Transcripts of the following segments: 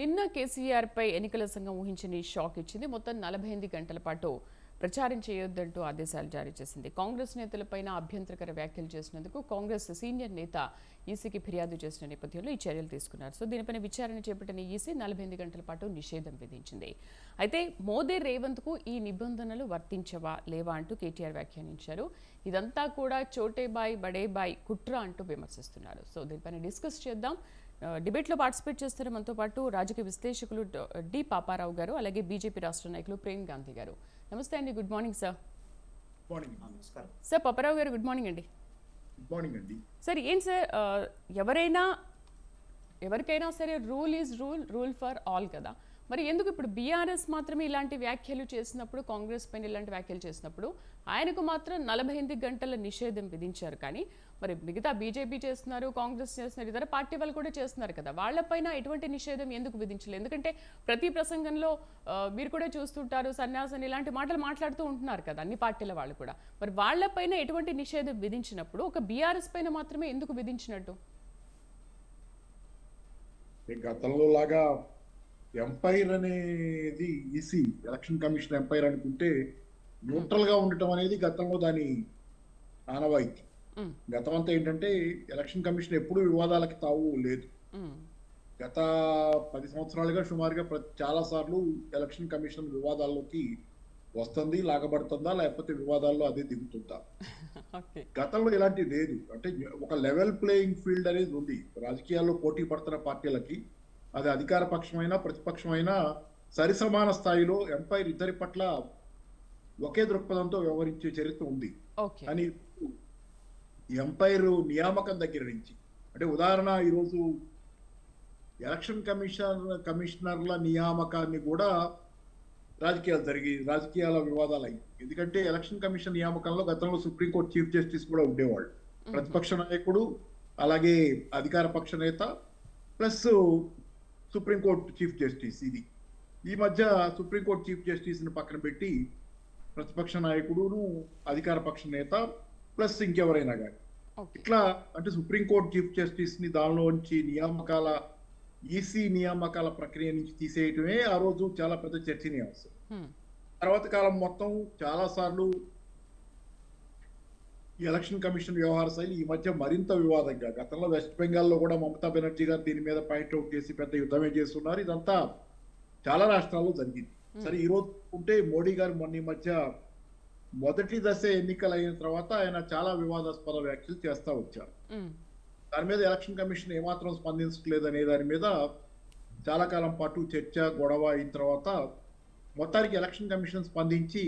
నిన్న కేసీఆర్ పై ఎన్నికల సంఘం ఊహించని షాక్ ఇచ్చింది. మొత్తం 48 గంటల పాటు ప్రచారం చేయొద్దంటూ ఆదేశాలు జారీ చేసింది. కాంగ్రెస్ నేతలపైన అభ్యంతరకర వ్యాఖ్యలు చేసినందుకు కాంగ్రెస్ సీనియర్ నేత ఈసీకి ఫిర్యాదు చేసిన నేపథ్యంలో ఈ చర్యలు తీసుకున్నారు. సో దీనిపైన విచారణ చేపట్టిన ఈసీ 48 గంటల పాటు నిషేధం విధించింది. అయితే మోదీ రేవంత్ కు ఈ నిబంధనలు వర్తించవా లేవా అంటూ కేటీఆర్ వ్యాఖ్యానించారు. ఇదంతా కూడా చోటేబాయ్ బడేబాయ్ కుట్ర అంటూ విమర్శిస్తున్నారు. సో దీనిపైన డిస్కస్ చేద్దాం. డిబేట్లో పార్టిసిపేట్ చేస్తారు మనతో పాటు రాజకీయ విశ్లేషకులు డి పాపారావు గారు, అలాగే బీజేపీ రాష్ట్ర నాయకులు ప్రేమ్ గాంధీ గారు. నమస్తే అండి, good morning sir. Sir Paparao గారు గుడ్ మార్నింగ్ అండి. గుడ్ మార్నింగ్ అండి. సార్ ఏం సార్, ఎవరికైనా సరే rule is rule for all కదా, మరి ఎందుకు ఇప్పుడు బీఆర్ఎస్ మాత్రమే ఇలాంటి వ్యాఖ్యలు చేసినప్పుడు, కాంగ్రెస్ పైన ఇలాంటి వ్యాఖ్యలు చేసినప్పుడు ఆయనకు మాత్రం 48 గంటల నిషేధం విధించారు, కానీ మరి మిగతా బీజేపీ చేస్తున్నారు, కాంగ్రెస్ చేస్తున్నారు, ఇతర పార్టీ వాళ్ళు కూడా చేస్తున్నారు కదా, వాళ్ళపైన ఎటువంటి నిషేధం ఎందుకు విధించలేదు? ఎందుకంటే ప్రతి ప్రసంగంలో మీరు కూడా చూస్తుంటారు, సన్యాసని ఇలాంటి మాటలు మాట్లాడుతూ ఉంటున్నారు కదా అన్ని పార్టీల వాళ్ళు కూడా. మరి వాళ్ళపైన ఎటువంటి నిషేధం విధించినప్పుడు ఒక బీఆర్ఎస్ పైన మాత్రమే ఎందుకు విధించినట్టు? గతంలో లాగా ఎంపైర్ అనేది ఈసీ ఎలక్షన్ కమిషన్ ఎంపైర్ అనుకుంటే న్యూట్రల్ గా ఉండటం అనేది గతంలో దాని ఆనవాయితీ. గతం అంతా ఏంటంటే ఎలక్షన్ కమిషన్ ఎప్పుడు వివాదాలకి తావు లేదు. గత 10 సంవత్సరాలుగా సుమారుగా చాలా సార్లు ఎలక్షన్ కమిషన్ వివాదాల్లోకి వస్తుంది, లాగబడుతుందా లేకపోతే వివాదాల్లో అదే దిగుతుందా. గతంలో ఇలాంటివి లేదు. అంటే ఒక లెవెల్ ప్లేయింగ్ ఫీల్డ్ అనేది ఉంది. రాజకీయాల్లో పోటీ పడుతున్న పార్టీలకి అది అధికార పక్షమైనా ప్రతిపక్షమైనా సరిసమాన స్థాయిలో ఎంపైర్ ఇద్దరి పట్ల ఒకే దృక్పథంతో వ్యవహరించే చరిత్ర ఉంది. కానీ ఎంపైర్ నియామకం దగ్గర నుంచి, అంటే ఉదాహరణ ఈరోజు ఎలక్షన్ కమిషనర్ల నియామకాన్ని కూడా రాజకీయాల వివాదాలు అయ్యి. ఎందుకంటే ఎలక్షన్ కమిషన్ నియామకంలో గతంలో సుప్రీంకోర్టు చీఫ్ జస్టిస్ కూడా ఉండేవాళ్ళు, ప్రతిపక్ష నాయకుడు అలాగే అధికార పక్ష నేత ప్లస్ సుప్రీంకోర్టు చీఫ్ జస్టిస్. ఇది ఈ మధ్య సుప్రీంకోర్టు చీఫ్ జస్టిస్ ని పక్కన పెట్టి ప్రతిపక్ష నాయకుడును అధికార పక్ష నేత ప్లస్ ఇంకెవరైనా కానీ ఇట్లా, అంటే సుప్రీంకోర్టు చీఫ్ జస్టిస్ ని దానిలోంచి ఈసీ నియామకాల ప్రక్రియ నుంచి తీసేయటమే ఆ రోజు చాలా పెద్ద చర్చనీయాంశం. తర్వాత కాలం మొత్తం చాలా సార్లు ఎలక్షన్ కమిషన్ వ్యవహార శైలి ఈ మధ్య మరింత వివాదంగా, గతంలో వెస్ట్ బెంగాల్లో కూడా మమతా బెనర్జీ గారు దీని మీద పాయింట్అవుట్ చేసి పెద్ద యుద్ధమే చేస్తున్నారు. ఇదంతా చాలా రాష్ట్రాల్లో జరిగింది. సరే, ఈ రోజు ఉంటే మోడీ గారు మొన్న ఈ మధ్య మొదటి దశ ఎన్నికలు అయిన తర్వాత ఆయన చాలా వివాదాస్పద వ్యాఖ్యలు చేస్తా వచ్చారు. దాని మీద ఎలక్షన్ కమిషన్ ఏమాత్రం స్పందించట్లేదు అనే దాని మీద చాలా కాలం పాటు చర్చ గొడవ అయిన తర్వాత మొత్తానికి ఎలక్షన్ కమిషన్ స్పందించి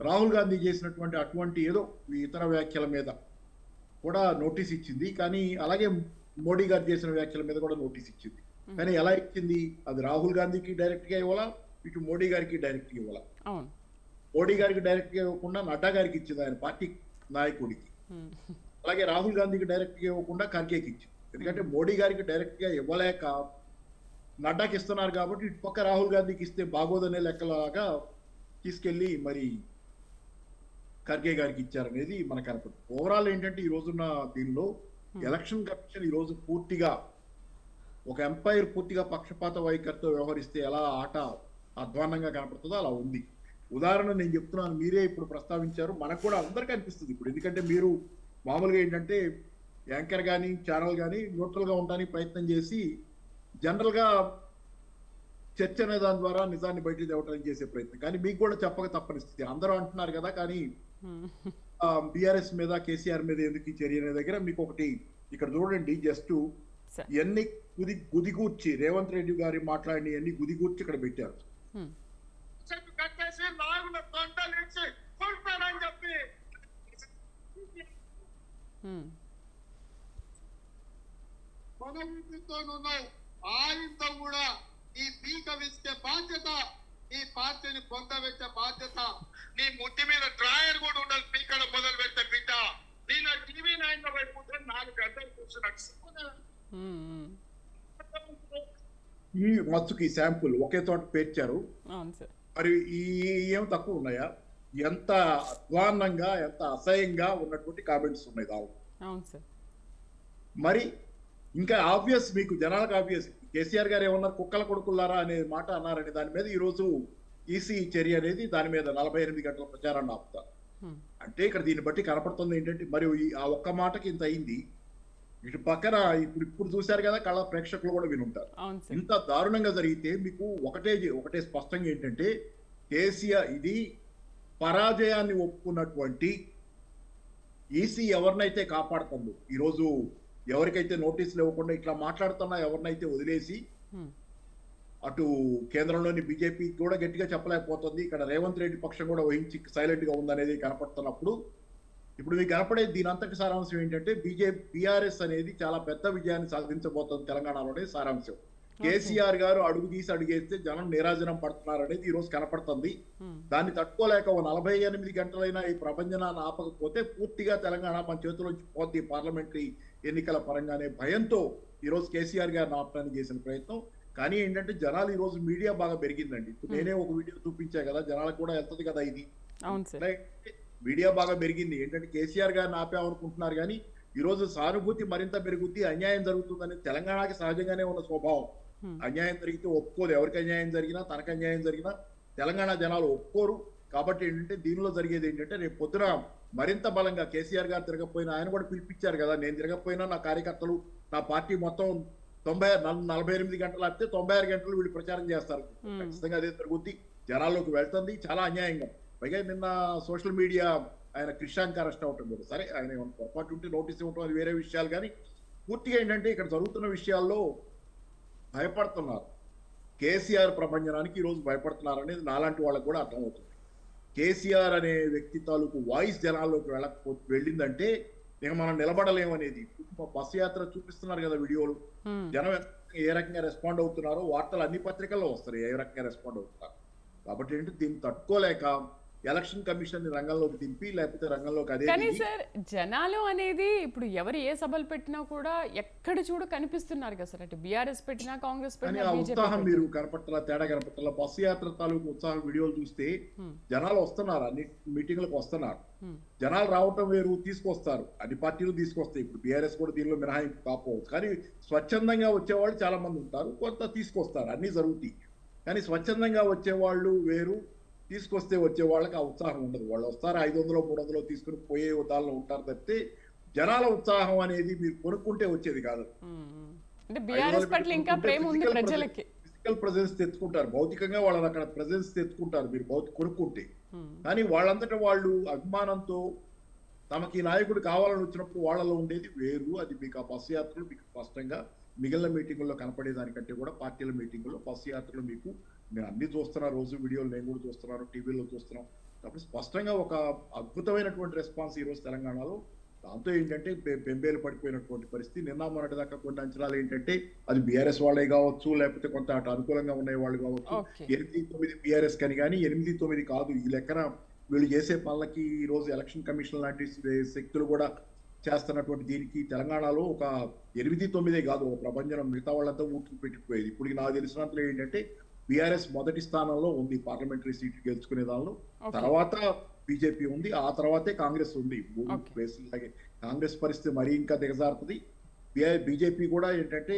రాహుల్ గాంధీ చేసినటువంటి అటువంటి ఏదో ఇతర వ్యాఖ్యల మీద కూడా నోటీస్ ఇచ్చింది. కానీ అలాగే మోడీ గారు చేసిన వ్యాఖ్యల మీద కూడా నోటీస్ ఇచ్చింది. కానీ ఎలా ఇచ్చింది? అది రాహుల్ గాంధీకి డైరెక్ట్ గా ఇవ్వాలా, ఇటు మోడీ గారికి డైరెక్ట్ గా ఇవ్వాలా? మోడీ గారికి డైరెక్ట్ గా ఇవ్వకుండా నడ్డా గారికి ఇచ్చింది, ఆయన పార్టీ నాయకుడికి. అలాగే రాహుల్ గాంధీకి డైరెక్ట్ గా ఇవ్వకుండా ఖర్గేకి ఇచ్చింది. ఎందుకంటే మోడీ గారికి డైరెక్ట్ గా ఇవ్వలేక నడ్డాకి ఇస్తున్నారు కాబట్టి ఇటు పక్క రాహుల్ గాంధీకి ఇస్తే బాగోదనే లెక్కలాగా తీసుకెళ్లి మరి ఖర్గే గారికి ఇచ్చారనేది మనకు కనపడుతుంది. ఓవరాల్ ఏంటంటే ఈ రోజున్న దీనిలో ఎలక్షన్ కమిషన్ ఈ రోజు పూర్తిగా ఒక ఎంపైర్ పూర్తిగా పక్షపాత వైఖరితో వ్యవహరిస్తే ఎలా ఆట అధ్వాన్నంగా కనపడుతుందో అలా ఉంది. ఉదాహరణ నేను చెప్తున్నాను, మీరే ఇప్పుడు ప్రస్తావించారు, మనకు కూడా అందరికీ అనిపిస్తుంది ఇప్పుడు. ఎందుకంటే మీరు మామూలుగా ఏంటంటే యాంకర్ కానీ ఛానల్ కానీ న్యూట్రల్ గా ఉండడానికి ప్రయత్నం చేసి జనరల్ గా చర్చ అనే దాని ద్వారా నిజాన్ని బయట తేవటానికి చేసే ప్రయత్నం. కానీ మీకు కూడా చెప్పక తప్పని స్థితి. అందరూ అంటున్నారు కదా, కానీ బీఆర్ఎస్ మీద కేసీఆర్ మీద ఎందుకు ఈ చర్య అనే దగ్గర మీకు ఒకటి ఇక్కడ చూడండి, జస్ట్ ఎన్ని గుదిగూర్చి రేవంత్ రెడ్డి గారి మాట్లాడిన ఎన్ని గుదిగూర్చి ఇక్కడ పెట్టారు. ఆయనతో కూడా ఈ పీక విసికే బాధ్యత, ఈ పార్టీని పొందబెట్టే బాధ్యత, నీ ముట్టి మీద డ్రాయర్ కూడా ఉండాలి. పీకడ మొదలు పెట్టే బిడ్డ నేను టీవీ 9 లో వైపు 4 గంటలు కూర్చున్నాడు. ఈ మచ్చుకి శాంపుల్ ఒకే తోట పేర్చారు. మరి ఈ ఏం తక్కువ ఉన్నాయా? ఎంత అధ్వాన్నంగా ఎంత అసహ్యంగా ఉన్నటువంటి కామెంట్స్ ఉన్నాయి దావు. మరి ఇంకా ఆబ్వియస్ మీకు జనాలకు ఆబ్వియస్ కేసీఆర్ గారు ఏమన్నారు, కుక్కల కొడుకులారా అనే మాట అన్నారని దాని మీద ఈరోజు ఈసీ చర్య అనేది దాని మీద 48 గంటల ప్రచారాన్ని ఆపుతారు. అంటే ఇక్కడ దీన్ని బట్టి కనపడుతుంది ఏంటంటే మరి ఆ ఒక్క మాటకి ఇంత అయింది. ఇటు పక్కన ఇప్పుడు చూశారు కదా, కళ్ళ ప్రేక్షకులు కూడా వినుంటారు. ఇంత దారుణంగా జరిగితే మీకు ఒకటే స్పష్టంగా ఏంటంటే కేసీఆర్ ఇది పరాజయాన్ని ఒప్పుకున్నటువంటి ఈసీ ఎవరినైతే కాపాడుతుందో, ఈరోజు ఎవరికైతే నోటీసులు ఇవ్వకుండా ఇట్లా మాట్లాడుతున్నా ఎవరినైతే వదిలేసి అటు కేంద్రంలోని బీజేపీ కూడా గట్టిగా చెప్పలేకపోతుంది, ఇక్కడ రేవంత్ రెడ్డి పక్షం కూడా వహించి సైలెంట్ గా ఉందనేది కనపడుతున్నప్పుడు ఇప్పుడు మీకు కనపడేది దీని అంతటి సారాంశం ఏంటంటే బీఆర్ఎస్ అనేది చాలా పెద్ద విజయాన్ని సాధించబోతుంది తెలంగాణలోనే సారాంశం. కేసీఆర్ గారు అడుగు తీసి అడుగేస్తే జనం నిరాజనం పడుతున్నారు అనేది ఈ రోజు కనపడుతుంది. దాన్ని తట్టుకోలేక 48 గంటలైనా ఈ ప్రభంజనాన్ని ఆపకపోతే పూర్తిగా తెలంగాణ మన చేతిలోంచి పోతే పార్లమెంటరీ ఎన్నికల పరంగానే భయంతో ఈ రోజు కేసీఆర్ గారిని ఆపడానికి చేసిన ప్రయత్నం. కానీ ఏంటంటే జనాలు ఈ రోజు మీడియా బాగా పెరిగిందండి. ఇప్పుడు నేనే ఒక వీడియో చూపించా కదా, జనాలకు కూడా వెళ్తుంది కదా ఇది. మీడియా బాగా పెరిగింది. ఏంటంటే కేసీఆర్ గారిని ఆపామనుకుంటున్నారు కానీ ఈ రోజు సానుభూతి మరింత పెరుగుద్ది. అన్యాయం జరుగుతుందని తెలంగాణకి సహజంగానే ఉన్న స్వభావం. అన్యాయం జరిగితే ఒప్పుకోదు. ఎవరికి అన్యాయం జరిగినా, తనకు అన్యాయం జరిగినా తెలంగాణ జనాలు ఒప్పుకోరు. కాబట్టి ఏంటంటే దీనిలో జరిగేది ఏంటంటే రేపు పొద్దున మరింత బలంగా కేసీఆర్ గారు తిరగకపోయినా, ఆయన కూడా పిలిపించారు కదా, నేను తిరగకపోయినా నా కార్యకర్తలు నా పార్టీ మొత్తం 48 గంటలు ఆపితే 96 గంటలు వీళ్ళు ప్రచారం చేస్తారు. ఖచ్చితంగా అదే జరుగుద్ది. జనాల్లోకి వెళ్తుంది చాలా అన్యాయంగా. పైగా నిన్న సోషల్ మీడియా ఆయన క్రిషాంక్ అరెస్ట్ అవటం కూడా సరే, ఆయన పొరపాటు ఉంటే నోటీస్ ఇవ్వటం అది వేరే విషయాలు. కానీ పూర్తిగా ఏంటంటే ఇక్కడ జరుగుతున్న విషయాల్లో భయపడుతున్నారు. కేసీఆర్ ప్రభంజనానికి ఈరోజు భయపడుతున్నారు అనేది నాలాంటి వాళ్ళకు కూడా అర్థమవుతుంది. కేసీఆర్ అనే వ్యక్తి తాలూకు వాయిస్ జనాల్లోకి వెళ్ళిందంటే ఇక మనం నిలబడలేమనేది. బస్సు యాత్ర చూపిస్తున్నారు కదా వీడియోలు, జనం ఏ రకంగా రెస్పాండ్ అవుతున్నారో వార్తలు అన్ని పత్రికల్లో వస్తారు ఏ రకంగా రెస్పాండ్ అవుతున్నారు. కాబట్టి ఏంటి దీన్ని తట్టుకోలేక ఎలక్షన్ కమిషన్ ని రంగంలోకి దింపి లేకపోతే రంగంలోకి అదే. కానీ సార్ జనాలు అనేది ఇప్పుడు ఎవరు ఏ సభలు పెట్టినా కూడా ఎక్కడ చూడ కనిపిస్తున్నారు కదా సార్, అటు బీఆర్ఎస్ పెట్టినా కాంగ్రెస్ పెట్టినా ఉత్సాహం మీరు కనపట్టాల తేడా కనపట్టాల. బస్సు యాత్ర తాలూకు ఉత్సాహం వీడియోలు చూస్తే జనాలు వస్తున్నారు, అన్ని మీటింగ్లకు వస్తున్నారు. జనాలు రావటం వేరు, తీసుకొస్తారు, అన్ని పార్టీలు తీసుకొస్తాయి. ఇప్పుడు బీఆర్ఎస్ కూడా దీనిలో మినహాయింపు కాకపోవచ్చు. కానీ స్వచ్ఛందంగా వచ్చేవాళ్ళు చాలా మంది ఉంటారు, కొంత తీసుకొస్తారు, అన్ని జరుగుతాయి. కానీ స్వచ్ఛందంగా వచ్చేవాళ్ళు వేరు, తీసుకొస్తే వచ్చే వాళ్ళకి ఆ ఉత్సాహం ఉండదు. వాళ్ళు వస్తారు 500 300 తీసుకుని పోయే ఉదాహరణ ఉంటారు తప్పితే జనాల ఉత్సాహం అనేది మీరు కొనుక్కుంటే వచ్చేది కాదు. ఫిజికల్ ప్రెజెన్స్ తెచ్చుకుంటారు, భౌతికంగా వాళ్ళని అక్కడ ప్రెజెన్స్ తెచ్చుకుంటారు మీరు కొనుక్కుంటే. కానీ వాళ్ళంతటా వాళ్ళు అభిమానంతో తమకి నాయకుడు కావాలని వచ్చినప్పుడు వాళ్ళలో ఉండేది వేరు. అది మీకు ఆ బస్సు యాత్రలు మీకు స్పష్టంగా మిగిలిన మీటింగుల్లో కనపడేదానికంటే కూడా పార్టీల మీటింగుల్లో బస్సు యాత్రలు మీకు మీరు అన్ని చూస్తున్నారు, రోజు వీడియోలు నేను కూడా చూస్తున్నాను, టీవీలో చూస్తున్నాం. కాబట్టి స్పష్టంగా ఒక అద్భుతమైనటువంటి రెస్పాన్స్ ఈరోజు తెలంగాణలో. దాంతో ఏంటంటే బెంబేలు పడిపోయినటువంటి పరిస్థితి. నిన్న మొన్నటి దాకా కొన్ని అంచనాలు ఏంటంటే అది బీఆర్ఎస్ వాళ్ళే కావచ్చు, లేకపోతే కొంత అటు అనుకూలంగా ఉన్న వాళ్ళు కావచ్చు. 8-9 బీఆర్ఎస్ కని కానీ 8-9 కాదు. ఈ లెక్కన వీళ్ళు చేసే పనులకి ఈ రోజు ఎలక్షన్ కమిషన్ లాంటి శక్తులు కూడా చేస్తున్నటువంటి దీనికి తెలంగాణలో ఒక 8-9 కాదు, ఒక ప్రభంజనం. మిగతా వాళ్ళంతా ఊటుకు పెట్టిపోయేది. ఇప్పుడు నాకు తెలిసినంతలో ఏంటంటే బీఆర్ఎస్ మొదటి స్థానంలో ఉంది పార్లమెంటరీ సీట్లు గెలుచుకునే దానిలో. తర్వాత బీజేపీ ఉంది, ఆ తర్వాతే కాంగ్రెస్ ఉంది. కాంగ్రెస్ పరిస్థితి మరీ ఇంకా దిగజారుతుంది. బీజేపీ కూడా ఏంటంటే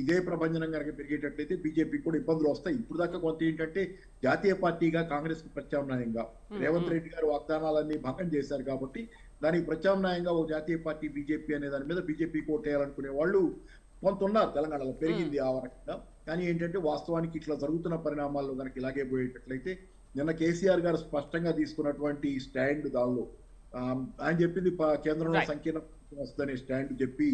ఇదే ప్రభంజనం కనుక పెరిగేటట్లయితే బీజేపీ కూడా ఇబ్బందులు వస్తాయి. ఇప్పుడు దాకా కొంత ఏంటంటే జాతీయ పార్టీగా కాంగ్రెస్ కు ప్రత్యామ్నాయంగా రేవంత్ రెడ్డి గారు వాగ్దానాలన్నీ భంగం చేశారు కాబట్టి దానికి ప్రత్యామ్నాయంగా ఒక జాతీయ పార్టీ బీజేపీ అనే దాని మీద బీజేపీ కోటేయాలనుకునే వాళ్ళు కొంత ఉన్నారు. తెలంగాణలో పెరిగింది ఆ రకంగా. కానీ ఏంటంటే వాస్తవానికి ఇట్లా జరుగుతున్న పరిణామాల్లో కనుక ఇలాగే పోయేటట్లయితే నిన్న కేసీఆర్ గారు స్పష్టంగా తీసుకున్నటువంటి స్టాండ్ దానిలో ఆయన చెప్పింది కేంద్రంలో సంకీర్ణ వస్తుందనే స్టాండ్ చెప్పి,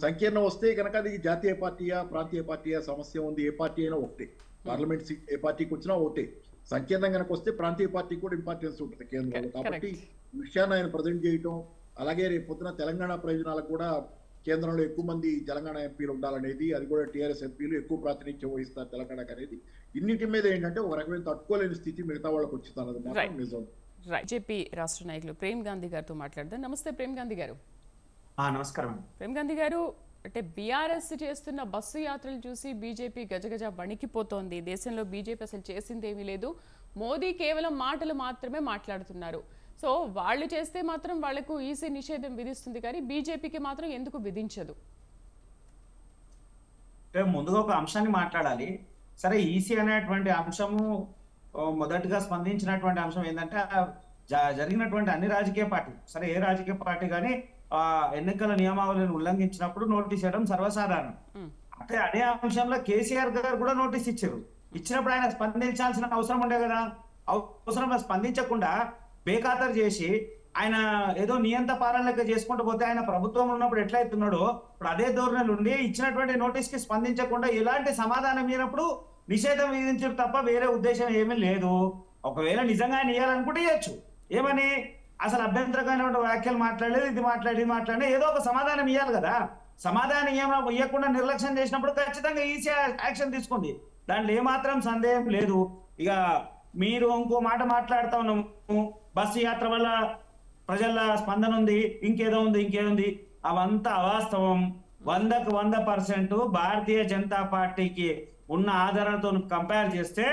సంకీర్ణం వస్తే కనుక అది జాతీయ పార్టీయా ప్రాంతీయ పార్టీయా సమస్య ఉంది, ఏ పార్టీ అయినా ఒకటే, పార్లమెంట్ సీట్ ఏ పార్టీకి వచ్చినా ఒకటే. సంకీర్ణం కనుక వస్తే ప్రాంతీయ పార్టీకి కూడా ఇంపార్టెన్స్ ఉంటుంది కేంద్రంలో. కాబట్టి విషయాన్ని ఆయన ప్రజెంట్ చేయటం, అలాగే రేపు పొద్దున తెలంగాణ ప్రయోజనాలకు కూడా కేంద్రంలో ఎక్కువ మంది తెలంగాణ ఎంపీలు ఉండాలనేది, అది కూడా టీఆర్ఎస్ ఎంపీలు ఎక్కువ ప్రాతినిధ్యం వహిస్తారు తెలంగాణకు అనేది, ఇన్నిటి మీద ఏంటంటే ఒక రకమైన తట్టుకోలేని స్థితి మిగతా వాళ్ళకి వచ్చింది అన్నది మాత్రం నిజం. బీజేపీ రాష్ట్ర నాయకులు ప్రేమ్ గాంధీ గారితో మాట్లాడదాం. నమస్తే ప్రేమ్ గాంధీ గారు. నమస్కారం. ప్రేమ్ గాంధీ గారు, అంటే బీఆర్ఎస్ చేస్తున్న బస్సు యాత్రలు చూసి బీజేపీ గజగజ వణికిపోతోంది. దేశంలో బీజేపీ అసలు చేసింది ఏమీ లేదు, మోదీ కేవలం మాటలు మాత్రమే మాట్లాడుతున్నారు. సో వాళ్ళు చేస్తే మాత్రం వాళ్లకు ఈసీ నిషేధం విధిస్తుంది, కానీ బీజేపీకి మాత్రం ఎందుకు విధించదు? ముందుగా ఒక అంశాన్ని మాట్లాడాలి. సరే, ఈసీ అనేటువంటి అంశము మొదటగా స్పందించినటువంటి అంశం ఏంటంటే జరిగినటువంటి అన్ని రాజకీయ పార్టీ, సరే ఏ రాజకీయ పార్టీ కానీ ఎన్నికల నియమావళిని ఉల్లంఘించినప్పుడు నోటీస్ ఇవ్వడం సర్వసాధారణం. అంటే అదే అంశంలో కేసీఆర్ గారు కూడా నోటీస్ ఇచ్చారు. ఇచ్చినప్పుడు ఆయన స్పందించాల్సిన అవసరం ఉండే కదా. అవసరంలో స్పందించకుండా బేఖాతరు చేసి ఆయన ఏదో నియంత పాలనలెక్క చేసుకుంటూ పోతే ఆయన ప్రభుత్వం ఉన్నప్పుడు ఎట్లయితున్నాడో ఇప్పుడు అదే ధోరణిలో ఉండి ఇచ్చినటువంటి నోటీస్ కి స్పందించకుండా ఎలాంటి సమాధానం ఇవ్వనప్పుడు నిషేధం విధించడం తప్ప వేరే ఉద్దేశం ఏమీ లేదు. ఒకవేళ నిజంగా ఆయన ఇవ్వాలనుకుంటే ఇవ్వచ్చు. ఏమని అసలు అభ్యంతరకరమైన వ్యాఖ్యలు మాట్లాడలేదు, ఇది మాట్లాడి ఏదో ఒక సమాధానం ఇవ్వాలి కదా. సమాధానం ఇవ్వకుండా నిర్లక్ష్యం చేసినప్పుడు ఖచ్చితంగా ఈసీ యాక్షన్ తీసుకుంది. దాంట్లో ఏమాత్రం సందేహం లేదు. ఇక మీరు ఇంకో మాట మాట్లాడుతా ఉన్నాము, బస్సు యాత్ర వల్ల ప్రజల స్పందన ఉంది, ఇంకేదో ఉంది, అవంతా అవాస్తవం. 100కు 100% భారతీయ జనతా పార్టీకి ఉన్న ఆదరణతో కంపేర్ చేస్తే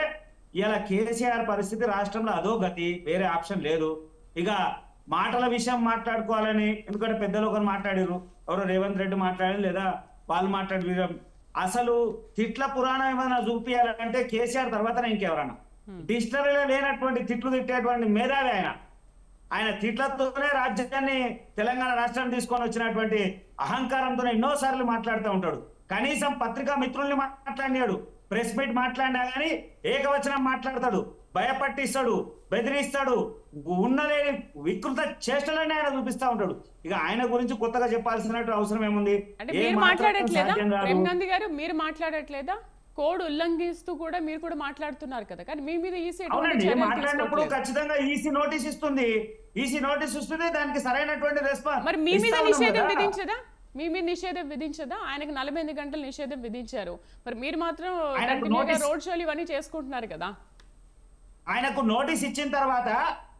ఇలా కేసీఆర్ పరిస్థితి రాష్ట్రంలో అదో గతి, వేరే ఆప్షన్ లేదు. ఇక మాటల విషయం మాట్లాడుకోవాలని, ఎందుకంటే పెద్దలు ఒకరు మాట్లాడారు, ఎవరో రేవంత్ రెడ్డి మాట్లాడారు లేదా వాళ్ళు మాట్లాడారు. అసలు తిట్ల పురాణం ఏమైనా చూపించాలంటే కేసీఆర్ తర్వాతనే ఇంకెవరన్నా. డిక్షనరీలో లేనటువంటి తిట్లు తిట్టేటువంటి మేధావి ఆయన తిట్లతోనే రాజ్యాన్ని తెలంగాణ రాష్ట్రాన్ని తీసుకొని వచ్చినటువంటి అహంకారంతో ఎన్నోసార్లు మాట్లాడుతూ ఉంటాడు. కనీసం పత్రికా మిత్రుల్ని మాట్లాడినాడు, ప్రెస్ మీట్ మాట్లాడినా కానీ ఏకవచనం మాట్లాడతాడు, భయపట్టిస్తాడు, బెదిరిస్తాడు, ఉన్నలేని వికృత చేష్టలన్నీ ఆయన చూపిస్తా ఉంటాడు. ఇక ఆయన గురించి కొత్తగా చెప్పాల్సిన అవసరం ఏముంది? మీరు మాట్లాడట్లేదా? కోడ్ ఉల్లంఘిస్తూ కూడా మీరు కూడా మాట్లాడుతున్నారు కదా, కానీ మీ మీద ఈసీ మాట్లాడినప్పుడు ఖచ్చితంగా ఈసీ నోటీస్ ఇస్తుంది. దానికి సరైనటువంటి రెస్పాన్స్. మరి మీ మీద నిషేధం విధించదా? మీ మీద నిషేధం విధించదా? ఆయనకు 48 గంటల నిషేధం విధించారు, మరి మీరు మాత్రం రోడ్ షోలు ఇవన్నీ చేసుకుంటున్నారు కదా. ఆయనకు నోటీస్ ఇచ్చిన తర్వాత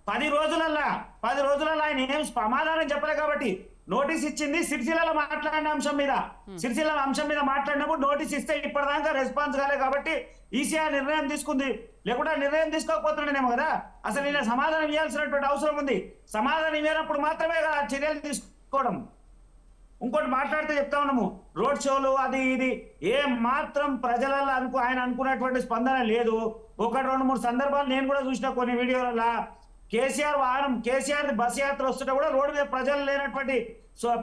10 రోజులలో ఆయన ఏం సమాధానం చెప్పలే కాబట్టి నోటీస్ ఇచ్చింది. సిరిసిల్లలో మాట్లాడిన అంశం మీద, మాట్లాడినప్పుడు నోటీస్ ఇస్తే ఇప్పటిదాకా రెస్పాన్స్ కాలే కాబట్టి ఈసీఆర్ నిర్ణయం తీసుకుంది. లేకుంటే నిర్ణయం తీసుకోకపోతున్నాడేమో కదా. అసలు ఈయన సమాధానం ఇవ్వాల్సినటువంటి అవసరం ఉంది. సమాధానం ఇవ్వనప్పుడు మాత్రమే చర్యలు తీసుకోవడం. ఇంకోటి మాట్లాడితే చెప్తా ఉన్నాము, రోడ్ షోలు అది ఇది ఏ మాత్రం ప్రజలలో ఆయన అనుకున్నటువంటి స్పందన లేదు. 1-2-3 సందర్భాలు నేను కూడా చూసిన కొన్ని వీడియోలలో. కేసీఆర్ బస్ యాత్ర వస్తుంటే కూడా రోడ్డు మీద ప్రజలు లేనటువంటి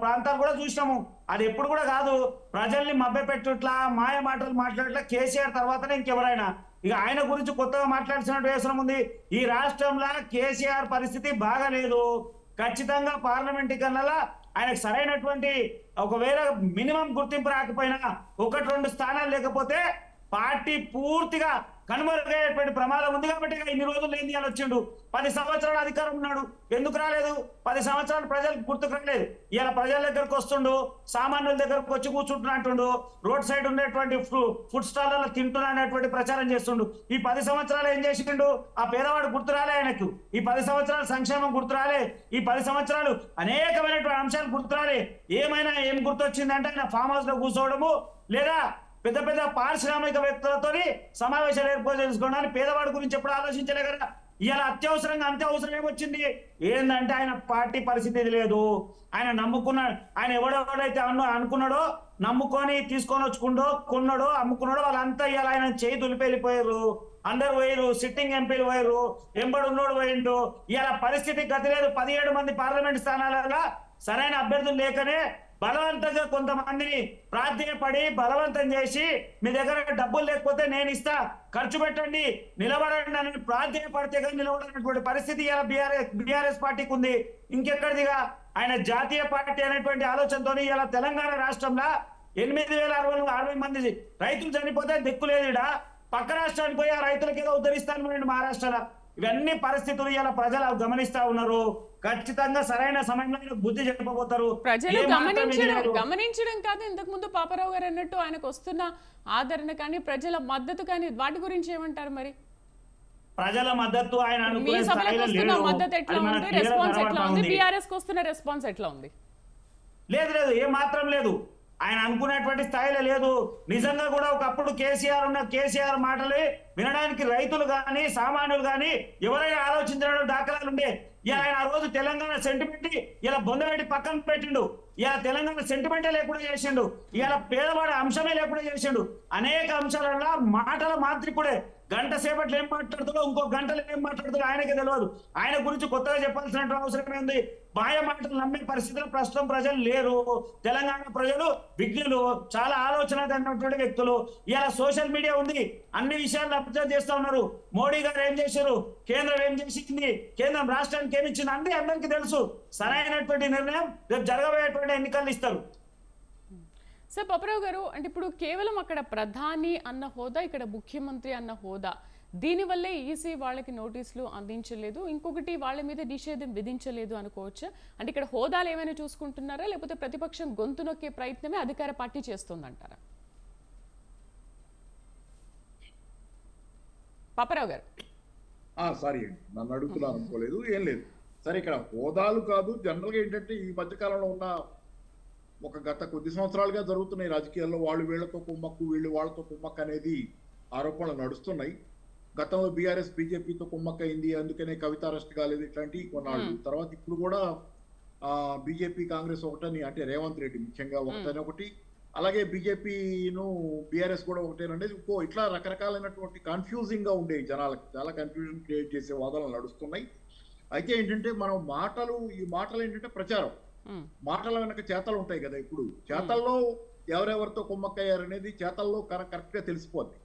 ప్రాంతాలు కూడా చూసినాము. అది ఎప్పుడు కూడా కాదు, ప్రజల్ని మభ్యపెట్టుట్లా మాయ మాటలు మాట్లాడట్లా కేసీఆర్ తర్వాతనే ఇంకెవరైనా. ఇక ఆయన గురించి కొత్తగా మాట్లాడాల్సిన అవసరం ఉంది. ఈ రాష్ట్రంలో కేసీఆర్ పరిస్థితి బాగాలేదు. ఖచ్చితంగా పార్లమెంట్ ఎన్నికలలో ఆయనకు సరైనటువంటి ఒకవేళ మినిమం గుర్తింపు రాకపోయినా 1-2 స్థానాలు లేకపోతే పార్టీ పూర్తిగా కనుమరుగయ్యేటువంటి ప్రమాదం ఉంది. కాబట్టి ఇన్ని రోజులు ఏంది అని వచ్చిండు. 10 సంవత్సరాలు అధికారం ఉన్నాడు, ఎందుకు రాలేదు? 10 సంవత్సరాలు ప్రజలకు గుర్తుకు రాలేదు. ఇలా ప్రజల దగ్గరకు వస్తుండు, సామాన్యుల దగ్గరకు వచ్చి కూర్చుంటున్నట్టుండు, రోడ్ సైడ్ ఉండేటువంటి ఫుడ్ స్టాల్లో తింటున్నటువంటి ప్రచారం చేస్తుండు. ఈ 10 సంవత్సరాలు ఏం చేసిండు? ఆ పేదవాడు గుర్తు రాలే ఆయనకు. ఈ 10 సంవత్సరాల సంక్షేమం గుర్తు రాలే. ఈ 10 సంవత్సరాలు అనేకమైనటువంటి అంశాలు గుర్తు రాలే. ఏం గుర్తొచ్చిందంటే ఆయన ఫామ్ హౌస్ లో కూర్చోవడము, లేదా పెద్ద పెద్ద పారిశ్రామికవేత్తలతో సమావేశాలు ఏర్పాటు చేసుకోవడానికి పేదవాడి గురించి ఎప్పుడు ఆలోచించలే కదా. ఇలా అత్యవసరంగా అంతే అవసరం ఏమొచ్చింది? ఏంటంటే ఆయన పార్టీ పరిస్థితి లేదు. ఆయన ఆయన ఎవడెవడైతే అనుకున్నాడో, నమ్ముకొని తీసుకొని వచ్చుకుండో, కొన్నాడో, అమ్ముకున్నాడో వాళ్ళంతా ఇలా ఆయన చేయి దులిపెళ్ళిపోయారు. అందరు పోయారు, సిట్టింగ్ ఎంపీలు పోయారు, ఎంబడి ఉన్నోడు పోయిండు. ఇలా పరిస్థితి గతి లేదు. 17 మంది పార్లమెంట్ స్థానాలలో సరైన అభ్యర్థులు లేకనే బలవంతంగా కొంతమందిని ప్రార్థనపడి బలవంతం చేసి మీ దగ్గర డబ్బులు లేకపోతే నేను ఇస్తా, ఖర్చు పెట్టండి, నిలబడండి అని ప్రార్థనపడితే కానీ నిలబడినటువంటి పరిస్థితి ఇలా బీఆర్ఎస్ పార్టీకి ఉంది. ఇంకెక్కడిదిగా ఆయన జాతీయ పార్టీ అనేటువంటి ఆలోచనతో ఇలా తెలంగాణ రాష్ట్రంలో 8,660 మంది రైతులు చనిపోతే దిక్కులేదుడా. పక్క రాష్ట్రానికి పోయి ఆ రైతులకు ఏదో ఉద్ధరిస్తాను మహారాష్ట్రలో. ఇవన్నీ పరిస్థితులు ఇలా ప్రజలు గమనిస్తా ఉన్నారు. ఖచ్చితంగా సరైన సమయంలో బుద్ధి చెప్పబోతారు. ప్రజలు గమనించడం కాదు, ఇంతకు ముందు పాపారావు గారు అన్నట్టు ఆయనకు వస్తున్న ఆదరణ కానీ ప్రజల మద్దతు కానీ వాటి గురించి ఏమంటారు? మరి ప్రజల మద్దతు ఆయన మీ సభలకు వస్తున్న మద్దతు ఎట్లా ఉంది, రెస్పాన్స్ ఎట్లా ఉంది, బీఆర్ఎస్ కు వస్తున్న రెస్పాన్స్ ఎట్లా ఉంది? లేదు, ఏ మాత్రం లేదు. ఆయన అనుకునేటువంటి స్థాయిలో లేదు. నిజంగా కూడా ఒకప్పుడు కేసీఆర్ మాటలే వినడానికి రైతులు కానీ సామాన్యులు కానీ ఎవరైనా ఆలోచించడం దాఖలాలు ఉండే. ఇలా ఆయన ఆ రోజు తెలంగాణ సెంటిమెంట్ ఇలా బొందబెట్టి పక్కన పెట్టిండు. ఇలా తెలంగాణ సెంటిమెంటే లేకుండా చేసిండు. ఇలా పేదవాడి అంశమే లేకుండా చేసిండు. అనేక అంశాలలో మాటల మాంత్రికుడే. గంట సేపట్లో ఏం మాట్లాడుతాడో ఇంకో గంటలో ఏం మాట్లాడుతాడో ఆయనకే తెలియదు. ఆయన గురించి కొత్తగా చెప్పాల్సిన అవసరమే ఉంది. మాయ మాటలు నమ్మే పరిస్థితులు ప్రస్తుతం ప్రజలు లేరు. తెలంగాణ ప్రజలు విజ్ఞులు, చాలా ఆలోచన ఉన్నటువంటి వ్యక్తులు. ఇలా సోషల్ మీడియా ఉంది, అన్ని విషయాలు అబ్జర్వ్ చేస్తా ఉన్నారు. మోడీ గారు ఏం చేశారు, కేంద్రం ఏం చేసింది, కేంద్రం రాష్ట్రానికి ఏమి ఇచ్చింది అన్నీ అందరికీ తెలుసు. సరైనటువంటి నిర్ణయం రేపు జరగబోయేటువంటి ఎన్నికలు ఇస్తారు. సార్ పాపారావు గారు, అంటే ఇప్పుడు కేవలం అక్కడ ప్రధాని అన్న హోదా, ఇక్కడ ముఖ్యమంత్రి అన్న హోదా, దీనివల్లే ఈసీ వాళ్ళకి నోటీసులు అందించలేదు, ఇంకొకటి వాళ్ళ మీద నిషేధం విధించలేదు అనుకోవచ్చు. అంటే ఇక్కడ హోదాలు ఏమైనా చూసుకుంటున్నారా, లేకపోతే ప్రతిపక్షం గొంతు నొక్కే ప్రయత్నమే అధికార పార్టీ చేస్తుందంటారా? పాపారావు గారు సారీ అండి, నన్ను అడుగుతున్నాను అనుకోలేదు, ఏం లేదు. సరే, ఇక్కడ హోదాలు కాదు, జనరల్గా ఏంటంటే ఈ మధ్యకాలంలో ఉన్న ఒక గత కొద్ది సంవత్సరాలుగా జరుగుతున్నాయి రాజకీయాల్లో, వాళ్ళు వీళ్లతో కుమ్మక్కు, వీళ్ళు వాళ్ళతో కుమ్మక్కు అనేది ఆరోపణలు నడుస్తున్నాయి. గతంలో బీఆర్ఎస్ బీజేపీతో కుమ్మక్కు అయింది, అందుకనే కవిత అరెస్ట్ కాలేదు, ఇట్లాంటివి కొన్నాళ్ళు. తర్వాత ఇప్పుడు కూడా బీజేపీ కాంగ్రెస్ ఒకటని, అంటే రేవంత్ రెడ్డి ముఖ్యంగా ఒకటని ఒకటి, అలాగే బీజేపీను బీఆర్ఎస్ కూడా ఒకటేనండి. ఇట్లా రకరకాలైనటువంటి కన్ఫ్యూజింగ్ గా ఉండే జనాలకు చాలా కన్ఫ్యూజన్ క్రియేట్ చేసే వాదనలు నడుస్తున్నాయి. అయితే ఏంటంటే మనం ఈ మాటలు ఏంటంటే ప్రచారం, మాటల వెనక చేతలు ఉంటాయి కదా. ఇప్పుడు చేతల్లో ఎవరెవరితో కుమ్మక్కయ్యారనేది చేతల్లో కరెక్ట్ గా తెలిసిపోద్ది.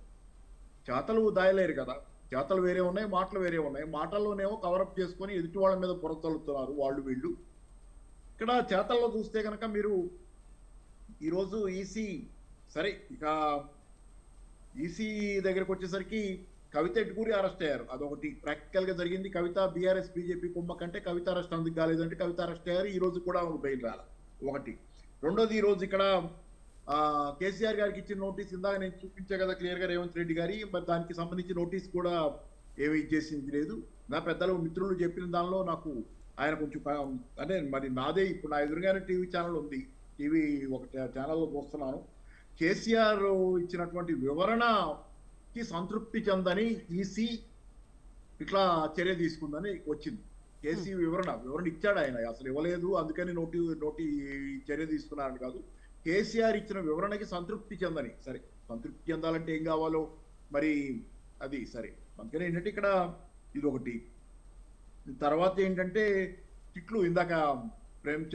చేతలు దాయలేరు కదా, చేతలు వేరే ఉన్నాయి, మాటలు వేరే ఉన్నాయి. మాటల్లోనేమో కవరప్ చేసుకొని ఎదుటి వాళ్ళ మీద పొరతలుతున్నారు వాళ్ళు వీళ్ళు. ఇక్కడ చేతల్లో చూస్తే కనుక మీరు ఈరోజు ఈసీ, సరే ఇక ఈసీ దగ్గరకు వచ్చేసరికి కవిత ఎటుకూరి అరెస్ట్ అయ్యారు, అదొకటి ప్రాక్టికల్ గా జరిగింది. కవిత బీఆర్ఎస్ బీజేపీ కుమ్మకంటే కవిత అరెస్ట్ అందుకు కాలేదంటే కవిత అరెస్ట్ అయ్యారు. ఈ రోజు కూడా బెయిల్ రాల, ఒకటి. రెండోది, ఈ రోజు ఇక్కడ కేసీఆర్ గారికి ఇచ్చిన నోటీస్ ఇందాక నేను చూపించే కదా క్లియర్ గా రేవంత్ రెడ్డి గారి, మరి దానికి సంబంధించి నోటీస్ కూడా ఏమీ ఇచ్చేసింది లేదు. నా పెద్దలు మిత్రులు చెప్పిన దానిలో నాకు ఆయన కొంచెం అంటే మరి నాదే ఇప్పుడు నా ఎదురుగానే టీవీ ఛానల్ ఉంది, టీవీ ఒక ఛానల్లో చూస్తున్నాను. కేసీఆర్ ఇచ్చినటువంటి వివరణకి సంతృప్తి చెందని ఈసీ ఇట్లా చర్య తీసుకుందని వచ్చింది. కేసీ వివరణ ఇచ్చాడు ఆయన, అసలు ఇవ్వలేదు అందుకని నోటి చర్య తీసుకున్నారని కాదు, కేసీఆర్ ఇచ్చిన వివరణకి సంతృప్తి చెందని. సరే, సంతృప్తి చెందాలంటే ఏం కావాలో మరి అది సరే. అందుకని ఏంటంటే ఇక్కడ ఇది ఒకటి. తర్వాత ఏంటంటే తిట్లు, ఇందాక ప్రేమ్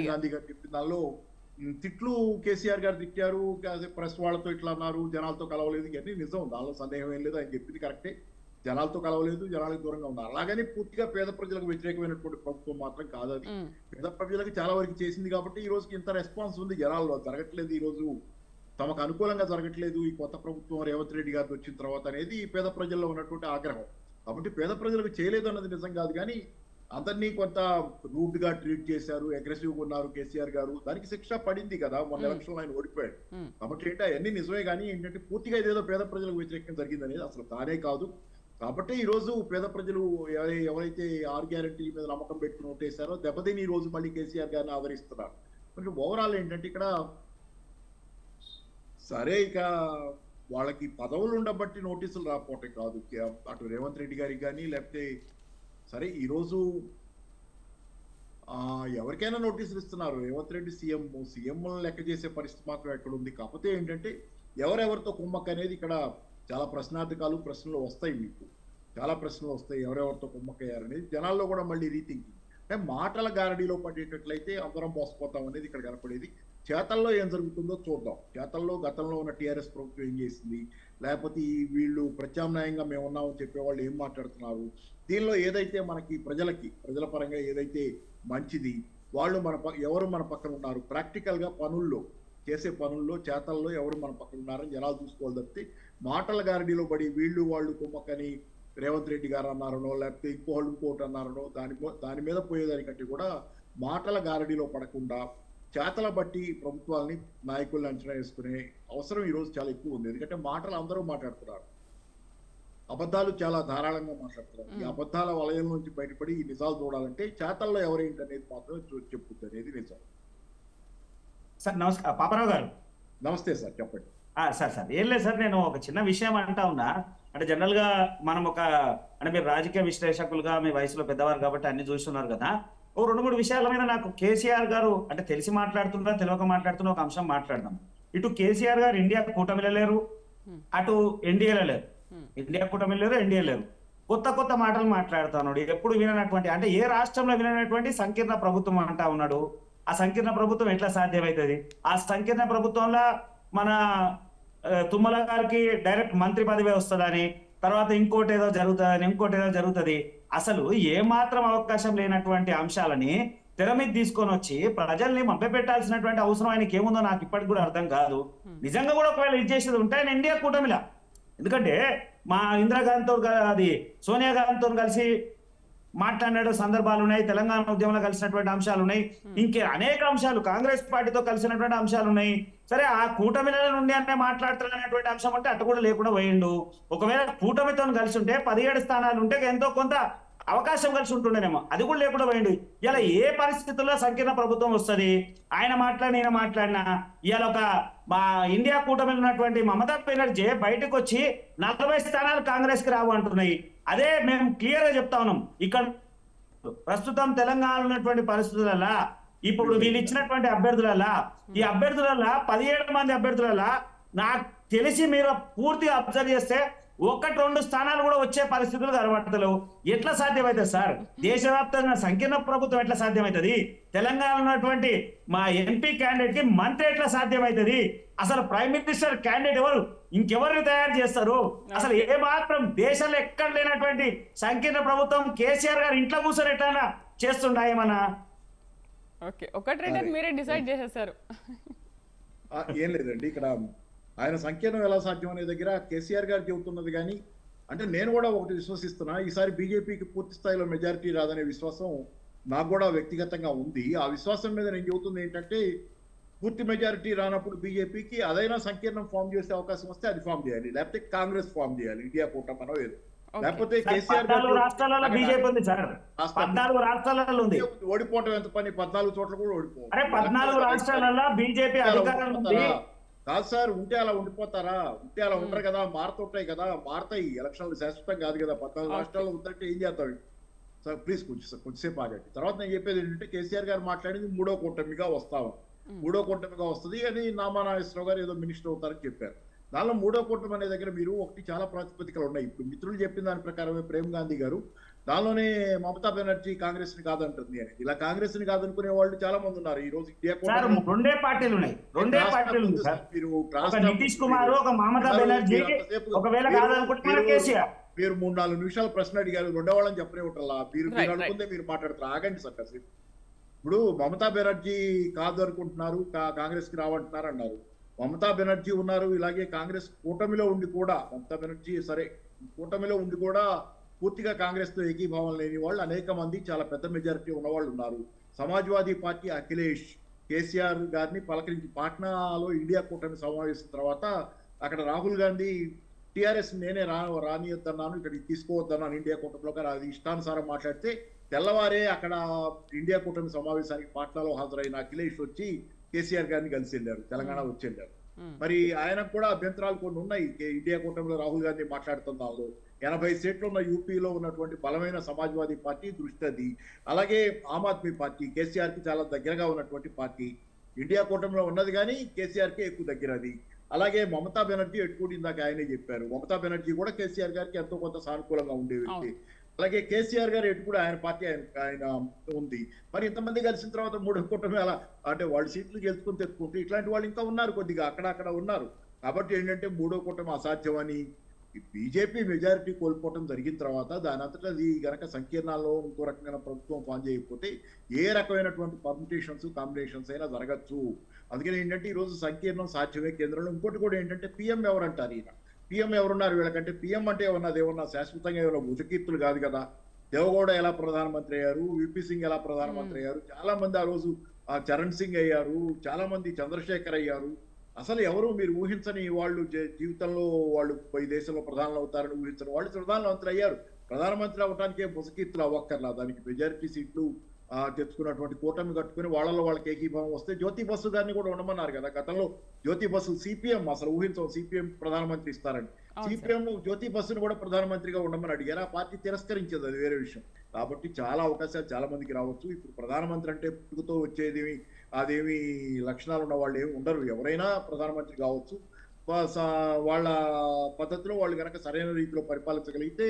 గాంధీ గారు చెప్పిన దానిలో తిట్లు కేసీఆర్ గారు తిట్టారు, ప్రెస్ వాళ్ళతో ఇట్లా అన్నారు, జనాలతో కలవలేదు, ఇవన్నీ నిజం, దానిలో సందేహం ఏం లేదు. ఆయన చెప్పింది కరెక్టే, జనాలతో కలవలేదు, జనాలకు దూరంగా ఉన్నారు. అలాగని పూర్తిగా పేద ప్రజలకు వ్యతిరేకమైనటువంటి ప్రభుత్వం మాత్రం కాదు అది. పేద ప్రజలకు చాలా వరకు చేసింది కాబట్టి ఈ రోజుకి ఇంత రెస్పాన్స్ ఉంది జనాల్లో. జరగట్లేదు, ఈ రోజు తమకు అనుకూలంగా జరగట్లేదు ఈ కొత్త ప్రభుత్వం రేవంత్ రెడ్డి గారికి వచ్చిన తర్వాత అనేది పేద ప్రజల్లో ఉన్నటువంటి ఆగ్రహం. కాబట్టి పేద ప్రజలకు చేయలేదు అన్నది నిజం కాదు, కానీ అందరినీ కొంత రూడ్ గా ట్రీట్ చేశారు, అగ్రెసివ్ గా ఉన్నారు కేసీఆర్ గారు, దానికి శిక్ష పడింది కదా, మొన్న ఎలక్షన్ ఆయన ఓడిపోయాడు. కాబట్టి ఏంటంటే అవన్నీ నిజమే, కానీ ఏంటంటే పూర్తిగా ఇదేదో పేద ప్రజలకు వ్యతిరేకంగా జరిగింది అనేది అసలు తానే కాదు. కాబట్టి ఈ రోజు పేద ప్రజలు ఎవరైతే 6 గ్యారెంటీ మీద నమ్మకం పెట్టుకుని ఓటేశారో దెబ్బతిని ఈ రోజు మళ్ళీ కేసీఆర్ గారిని ఆదరిస్తున్నారు. కొంచెం ఓవరాల్ ఏంటంటే ఇక్కడ సరే, ఇక వాళ్ళకి పదవులు ఉండబట్టి నోటీసులు రాకపోవటం కాదు, అటు రేవంత్ రెడ్డి గారికి కానీ లేకపోతే సరే ఈరోజు ఎవరికైనా నోటీసులు ఇస్తున్నారు. రేవంత్ రెడ్డి సీఎం లెక్క చేసే పరిస్థితి మాత్రం ఎక్కడ ఉంది. కాకపోతే ఏంటంటే ఎవరెవరితో కుమ్మక్క అనేది ఇక్కడ చాలా ప్రశ్నలు వస్తాయి, మీకు చాలా ప్రశ్నలు వస్తాయి, ఎవరెవరితో కుమ్మక్కయ్యారనేది జనాల్లో కూడా మళ్ళీ రీథింకింగ్. అంటే మాటల గారడీలో పడేటట్లయితే అందరం మోసపోతాం అనేది ఇక్కడ కనపడేది. చేతల్లో ఏం జరుగుతుందో చూద్దాం. చేతల్లో గతంలో ఉన్న టీఆర్ఎస్ ప్రభుత్వం ఏం చేసింది, లేకపోతే వీళ్ళు ప్రత్యామ్నాయంగా మేము ఉన్నామని చెప్పేవాళ్ళు ఏం మాట్లాడుతున్నారు, దీనిలో ఏదైతే మనకి ప్రజల పరంగా ఏదైతే మంచిది, వాళ్ళు ఎవరు మన పక్కన ఉన్నారు, ప్రాక్టికల్ గా చేసే పనుల్లో చేతల్లో ఎవరు మన పక్కన ఉన్నారని జనాలు చూసుకోవాలి తప్పితే మాటల గారడీలో పడి వీళ్ళు వాళ్ళు కుమ్మక్కని రేవంత్ రెడ్డి గారు అన్నారనో లేకపోతే ఇంకోటి అన్నారనో దాని మీద పోయేదానికంటే కూడా మాటల గారడీలో పడకుండా చేతల బట్టి ప్రభుత్వాలని నాయకుల్ని అంచనా వేసుకునే అవసరం ఈ రోజు చాలా ఎక్కువ ఉంది. ఎందుకంటే మాటలు అందరూ మాట్లాడుతున్నారు, అబద్ధాలు చాలా ధారాళంగా మాట్లాడుతున్నారు. ఈ అబద్ధాల వలయం నుంచి బయటపడి ఈ నిజాలు చూడాలంటే చేతల్లో ఎవరేంటి అనేది మాత్రం చెప్పుద్ది అనేది నిజం. సార్ నమస్కారం పాపారావు గారు. నమస్తే సార్, చెప్పండి. సార్ ఏం లేదు సార్, నేను ఒక చిన్న విషయం అంటా ఉన్నా. అంటే జనరల్ గా మనం అంటే మీరు రాజకీయ విశ్లేషకులుగా మీ వయసులో పెద్దవారు కాబట్టి అన్ని చూస్తున్నారు కదా. ఓ 2-3 విషయాల మీద నాకు కేసీఆర్ గారు అంటే తెలిసి మాట్లాడుతున్నా తెలియక మాట్లాడుతున్న ఒక అంశం మాట్లాడదాం. ఇటు కేసీఆర్ గారు ఇండియా కూటమిలో లేరు, అటు ఎన్డీఏలో లేరు. ఇండియా కూటమిలో లేరు, ఎన్డీఏ లేరు. కొత్త మాటలు మాట్లాడుతున్నాడు. ఎప్పుడు విననటువంటి అంటే ఏ రాష్ట్రంలో విననటువంటి సంకీర్ణ ప్రభుత్వం అంటా ఉన్నాడు. ఆ సంకీర్ణ ప్రభుత్వం ఎట్లా సాధ్యమవుతుంది? ఆ సంకీర్ణ ప్రభుత్వంలో మన తుమ్మల గారికి డైరెక్ట్ మంత్రి పదవి వస్తుందని, తర్వాత ఇంకోటి ఏదో జరుగుతుంది. అసలు ఏ మాత్రం అవకాశం లేనటువంటి అంశాలని తెర మీద తీసుకొని వచ్చి ప్రజల్ని మభ్యపెట్టాల్సినటువంటి అవసరం ఆయనకి ఏముందో నాకు ఇప్పటికి కూడా అర్థం కాదు. నిజంగా కూడా ఒకవేళ ఇది చేసేది ఉంటే ఆయన ఇండియా కూటమిలా, ఎందుకంటే మా ఇందిరాగాంధీతో అది సోనియా గాంధీతో కలిసి మాట్లాడిన సందర్భాలు ఉన్నాయి, తెలంగాణ ఉద్యమంలో కలిసినటువంటి అంశాలు ఉన్నాయి, ఇంకే అనేక అంశాలు కాంగ్రెస్ పార్టీతో కలిసినటువంటి అంశాలు ఉన్నాయి. సరే ఆ కూటమిల నుండి అంటే మాట్లాడుతున్నటువంటి అంశం అంటే అటు కూడా లేకుండా పోయిండు. ఒకవేళ కూటమితో కలిసి ఉంటే 17 స్థానాలు ఉంటే ఎంతో కొంత అవకాశం కలిసి ఉంటుండేనేమో, అది కూడా లేకుండా పోయిండు. ఇలా ఏ పరిస్థితుల్లో సంకీర్ణ ప్రభుత్వం వస్తుంది? ఆయన మాట్లాడినా ఇవాళ మా ఇండియా కూటమిలో ఉన్నటువంటి మమతా బెనర్జీ బయటకు వచ్చి 40 స్థానాలు కాంగ్రెస్ కి రావు అంటున్నాయి. అదే మేము క్లియర్ గా చెప్తా ఉన్నాం. ఇక్కడ ప్రస్తుతం తెలంగాణలో ఉన్నటువంటి పరిస్థితులలో ఇప్పుడు వీళ్ళు ఇచ్చినటువంటి ఈ అభ్యర్థులలో 17 మంది అభ్యర్థులలో నాకు తెలిసి మీరు పూర్తిగా అబ్జర్వ్ చేస్తే 1-2 స్థానాలు కూడా వచ్చే పరిస్థితులు కనబడతలేవు. ఎట్లా సాధ్యమవుతుంది సార్? దేశవ్యాప్తంగా సంకీర్ణ ప్రభుత్వం ఎట్లా సాధ్యమవుతుంది? తెలంగాణలో ఉన్నటువంటి మా ఎంపీ క్యాండిడేట్ కి మంత్రి ఎట్లా సాధ్యమవుతుంది? అసలు ప్రైమ్ మినిస్టర్ క్యాండిడేట్ ఎవరు? ఇంకెవరిని తయారు చేస్తారు? అసలు ఏ మాత్రం దేశంలో ఎక్కడ లేనటువంటి సంకీర్ణ ప్రభుత్వం కేసీఆర్ గారు ఇంట్లో కూర్చొని ఎట్లా చేస్తుండా ఏమన్నా? ఓకే, ఒకటి మీరే డిసైడ్ చేసేసారు. ఏం లేదండి, ఇక్కడ ఆయన సంకీర్ణం ఎలా సాధ్యం అనే దగ్గర కేసీఆర్ గారు చెబుతున్నది. కానీ అంటే నేను కూడా ఒకటి విశ్వసిస్తున్నా, ఈసారి బీజేపీకి పూర్తి స్థాయిలో మెజారిటీ రాదనే విశ్వాసం నాకు కూడా వ్యక్తిగతంగా ఉంది. ఆ విశ్వాసం మీద నేను చెబుతుంది ఏంటంటే, పూర్తి మెజారిటీ రానప్పుడు బీజేపీకి అదైనా సంకీర్ణం ఫామ్ చేసే అవకాశం వస్తే అది ఫామ్ చేయాలి, లేకపోతే కాంగ్రెస్ ఫామ్ చేయాలి, ఇండియా కూటమనో ఏదో. లేకపోతే కేసీఆర్ ఓడిపోవటం ఎంత పని? 14 చోట్ల కూడా ఓడిపోవాలి. 14 రాష్ట్రాలలో బీజేపీ అధికారం కాదు సార్. ఉంటే అలా ఉండిపోతారా? ఉంటే అలా ఉండరు కదా, మారుతుంటాయి కదా. మారుతాయి, ఎలక్షన్లు శాశ్వతం కాదు కదా. 14 రాష్ట్రాల్లో ఉందంటే ఏం చేస్తాడు సార్? ప్లీజ్ కొంచెంసేపు ఆగండి. తర్వాత నేను చెప్పేది ఏంటంటే, కేసీఆర్ గారు మాట్లాడింది 3వ కూటమిగా వస్తాము, 3వ కూటమిగా వస్తుంది అని నామానాగేశ్వరరావు గారు ఏదో మినిస్టర్ అవుతారని చెప్పారు. దానిలో 3వ కూటమి అనే దగ్గర మీరు ఒకటి చాలా ప్రాతిపదికలు ఉన్నాయి. ఇప్పుడు మిత్రులు చెప్పిన దాని ప్రకారమే ప్రేమ్ గాంధీ గారు దానిలోనే మమతా బెనర్జీ కాంగ్రెస్ ని కాదంటుంది అని. ఇలా కాంగ్రెస్ ని కాదనుకునే వాళ్ళు చాలా మంది ఉన్నారు. ఈ రోజు ఇండియా రెండే పార్టీలు ఉన్నాయి. నితీష్ కుమార్, ఒక మమతా బెనర్జీ. ఒకవేళ మీరు 3-4 నిమిషాలు ప్రశ్న అడిగారు, రెండో వాళ్ళని చెప్పనే ఉంటారా? మీరు అనుకుంటే మీరు మాట్లాడతారు. ఆగండి సార్ కాసేపు. ఇప్పుడు మమతా బెనర్జీ కాదు అనుకుంటున్నారు, కాంగ్రెస్ కి రావంటున్నారు అన్నారు. మమతా బెనర్జీ ఉన్నారు, ఇలాగే కాంగ్రెస్ కూటమిలో ఉండి కూడా మమతా బెనర్జీ సరే కూటమిలో ఉండి కూడా పూర్తిగా కాంగ్రెస్ తో ఏకీభావం లేని వాళ్ళు అనేక మంది, చాలా పెద్ద మెజారిటీ ఉన్నవాళ్ళు ఉన్నారు. సమాజ్వాదీ పార్టీ అఖిలేష్ కేసీఆర్ గారిని పలకరించి పాట్నాలో ఇండియా కూటమి సమావేశం తర్వాత అక్కడ రాహుల్ గాంధీ టీఆర్ఎస్ నేనే రానియొద్దన్నాను, ఇక్కడికి తీసుకోవద్దన్నాను ఇండియా కూటమిలో, కానీ అది ఇష్టానుసారం మాట్లాడితే తెల్లవారే అక్కడ ఇండియా కూటమి సమావేశానికి పాట్నాలో హాజరైన అఖిలేష్ వచ్చి కేసీఆర్ గారిని కలిసి వెళ్ళారు, తెలంగాణ వచ్చి వెళ్ళారు. మరి ఆయనకు కూడా అభ్యంతరాలు కొన్ని ఉన్నాయి. ఇండియా కూటమిలో రాహుల్ గాంధీ మాట్లాడుతున్నారు. 80 సీట్లు ఉన్న యూపీలో ఉన్నటువంటి బలమైన సమాజ్వాదీ పార్టీ దృష్టి అది. అలాగే ఆమ్ ఆద్మీ పార్టీ కేసీఆర్ కి చాలా దగ్గరగా ఉన్నటువంటి పార్టీ, ఇండియా కూటమిలో ఉన్నది కానీ కేసీఆర్ కి ఎక్కువ దగ్గర అది. అలాగే మమతా బెనర్జీ ఎట్టుకుంటే ఇందాక ఆయనే చెప్పారు, మమతా బెనర్జీ కూడా కేసీఆర్ గారికి ఎంతో కొంత సానుకూలంగా ఉండే వ్యక్తి. అలాగే కేసీఆర్ గారు ఎటు కూడా ఆయన పార్టీ ఆయన ఉంది. మరి ఇంతమంది కలిసిన తర్వాత 3వ కూటమి అలా అంటే వాళ్ళు సీట్లు గెలుచుకుని తెచ్చుకుంటే ఇట్లాంటి వాళ్ళు ఇంకా ఉన్నారు, కొద్దిగా అక్కడక్కడ ఉన్నారు. కాబట్టి ఏంటంటే 3వ కూటమి అసాధ్యమని బీజేపీ మెజారిటీ కోల్పోవటం జరిగిన తర్వాత దాని అంతటా అది గనక సంకీర్ణాల్లో ఇంకో రకంగా ప్రభుత్వం ఫామ్ చేయకపోతే ఏ రకమైనటువంటి పర్మిటేషన్స్ కాంబినేషన్స్ అయినా జరగచ్చు. అందుకని ఏంటంటే ఈరోజు సంకీర్ణం సాధ్యమే కేంద్రంలో. ఇంకోటి కూడా ఏంటంటే పిఎం ఎవరంటారు, ఈయన పిఎం ఎవరున్నారు వీళ్ళకంటే? పిఎం అంటే ఏమన్నా శాశ్వతంగా ఏమన్నా భుజకీర్తులు కాదు కదా. దేవగౌడ ఎలా ప్రధానమంత్రి అయ్యారు, విపి సింగ్ ఎలా ప్రధానమంత్రి అయ్యారు, చాలా మంది ఆ రోజు చరణ్ సింగ్ అయ్యారు, చాలా మంది చంద్రశేఖర్ అయ్యారు. అసలు ఎవరు మీరు ఊహించని వాళ్ళు జీవితంలో వాళ్ళు ఈ దేశంలో ప్రధానులు అవుతారని ఊహించని వాళ్ళు ప్రధానమంత్రి అయ్యారు. ప్రధానమంత్రి అవడానికి భుజకీర్తులు అవ్వక్కర్లా, దానికి మెజారిటీ సీట్లు తెచ్చుకున్నటువంటి కూటమి కట్టుకుని వాళ్ళలో వాళ్ళకి ఏకీభావం వస్తే జ్యోతి బస్సు గారిని కూడా ఉండమన్నారు కదా. గతంలో జ్యోతి బస్సు సిపిఎం అసలు ఊహించం సిపిఎం ప్రధానమంత్రి ఇస్తారని. సిపిఎం జ్యోతి బస్సును కూడా ప్రధానమంత్రిగా ఉండమని అడిగారు. ఆ పార్టీ తిరస్కరించేది, అది వేరే విషయం. కాబట్టి చాలా అవకాశాలు చాలా మందికి రావచ్చు. ఇప్పుడు ప్రధానమంత్రి అంటే పుట్టుకతో వచ్చేది అదేమి లక్షణాలు ఉన్న వాళ్ళు ఏమి ఉండరు. ఎవరైనా ప్రధానమంత్రి కావచ్చు. వాళ్ళ పద్ధతిలో వాళ్ళు కనుక సరైన రీతిలో పరిపాలించగలిగితే